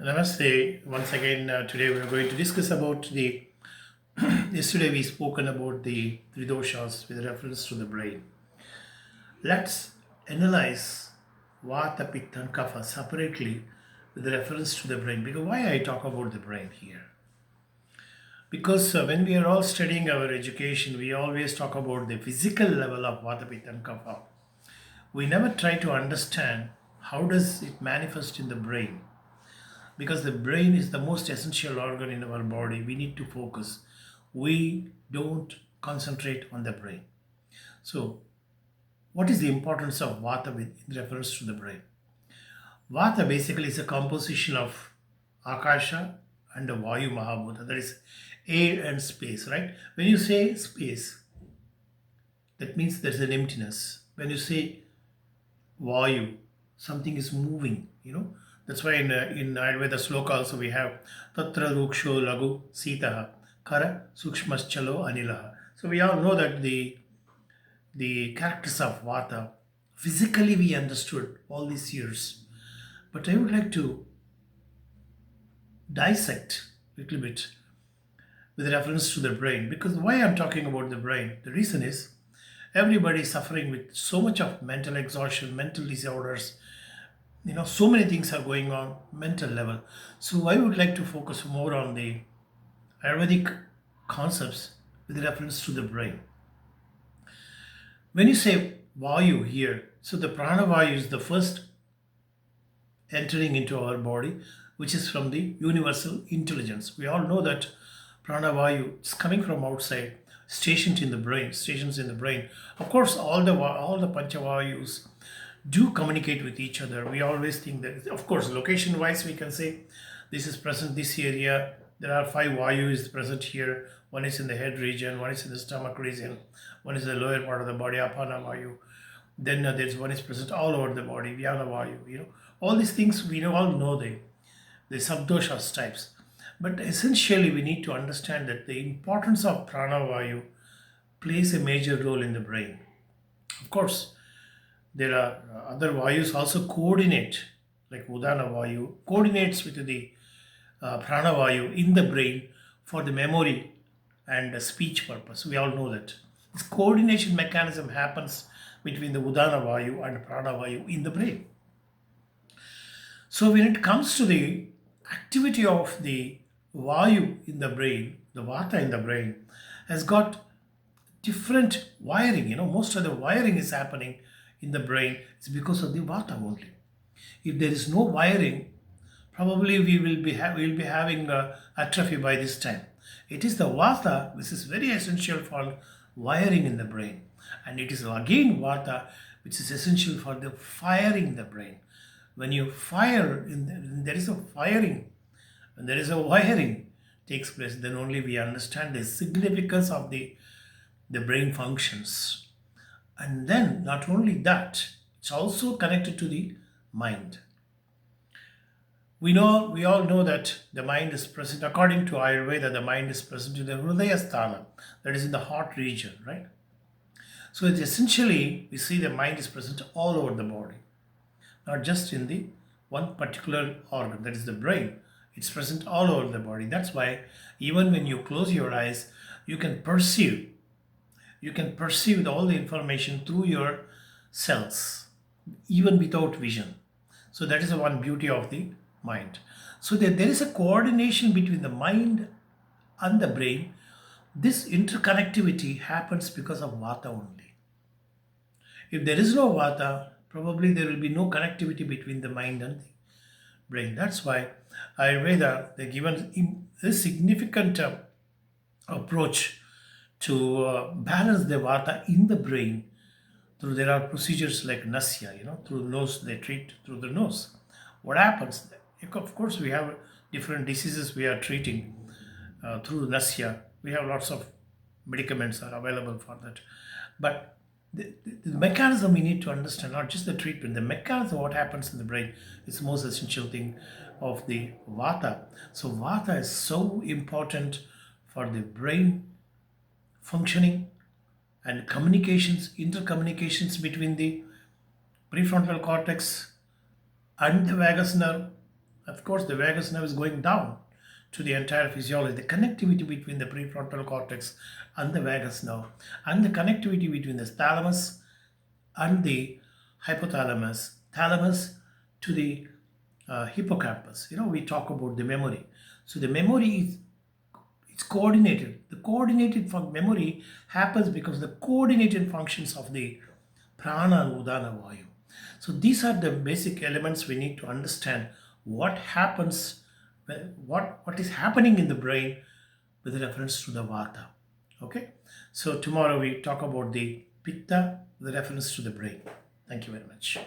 Namaste. Once again, today we are going to discuss about the. Yesterday we spoken about the three doshas with reference to the brain. Let's analyze Vata, Pitta, and Kapha separately with reference to the brain. Because why I talk about the brain here? Because when we are all studying our education, we always talk about the physical level of Vata, Pitta, and Kapha. We never try to understand how does it manifest in the brain, because the brain is the most essential organ in our body. We need to focus. We don't concentrate on the brain. So what is the importance of vata with in reference to the brain? Vata basically is a composition of akasha and the vayu mahabhuta, that is air and space, right? When you say space, that means there's an emptiness. When you say vayu, something is moving, That's why in Ayurveda sloka also we have Tatra Ruksho Lagu Sitaha Kara Sukshmaschalo Anilaha. So we all know that the characters of Vata, physically we understood all these years. But I would like to dissect a little bit with reference to the brain. Because why I'm talking about the brain, the reason is everybody is suffering with so much of mental exhaustion, mental disorders. So many things are going on mental level. So I would like to focus more on the Ayurvedic concepts with reference to the brain. When you say Vayu here, so the Prana Vayu is the first entering into our body, which is from the universal intelligence. We all know that Prana Vayu is coming from outside, stations in the brain. Of course, all the Panchavayus do communicate with each other. We always think that, of course, location wise, we can say this is present this area. There are five Vayus present here. One is in the head region, one is in the stomach region, one is the lower part of the body, Apana Vayu. Then there's one is present all over the body, Vyana Vayu. All these things we all know the subdoshas types. But essentially, we need to understand that the importance of Prana Vayu plays a major role in the brain. Of course, there are other Vayus also coordinate, like Udana Vayu coordinates with the Prana Vayu in the brain for the memory and the speech purpose. We all know that. This coordination mechanism happens between the Udana Vayu and Prana Vayu in the brain. So when it comes to the activity of the Vayu in the brain, the Vata in the brain has got different wiring. Most of the wiring is happening in the brain. It's because of the Vata only. If there is no wiring, probably we'll be having atrophy by this time. It is the Vata which is very essential for wiring in the brain, and it is again Vata which is essential for the firing in the brain. When you fire, there is a firing. When there is a wiring takes place, then only we understand the significance of the brain functions. And then not only that, it's also connected to the mind. We all know that the mind is present, according to Ayurveda, the mind is present in the Hridaya Sthana, that is in the heart region, right? So it's essentially, we see the mind is present all over the body, not just in the one particular organ, that is the brain. It's present all over the body. That's why even when you close your eyes, you can perceive all the information through your cells, even without vision. So that is the one beauty of the mind. So there is a coordination between the mind and the brain. This interconnectivity happens because of Vata only. If there is no Vata, probably there will be no connectivity between the mind and the brain. That's why Ayurveda, they given a significant approach to balance the Vata in the brain. There are procedures like Nasya, through the nose, they treat through the nose. What happens? Of course, we have different diseases we are treating through Nasya. We have lots of medicaments are available for that. But the mechanism we need to understand, not just the treatment, the mechanism, what happens in the brain is the most essential thing of the Vata. So Vata is so important for the brain functioning and communications, intercommunications between the prefrontal cortex and the vagus nerve Of course, the vagus nerve is going down to the entire physiology, the connectivity between the prefrontal cortex and the vagus nerve, and the connectivity between the thalamus and the hypothalamus, thalamus to the hippocampus. We talk about the memory. So the memory is it's coordinated. The coordinated memory happens because the coordinated functions of the prana and udana vayu. So these are the basic elements we need to understand what happens, what is happening in the brain with reference to the vata. Okay. So tomorrow we talk about the pitta with reference to the brain. Thank you very much.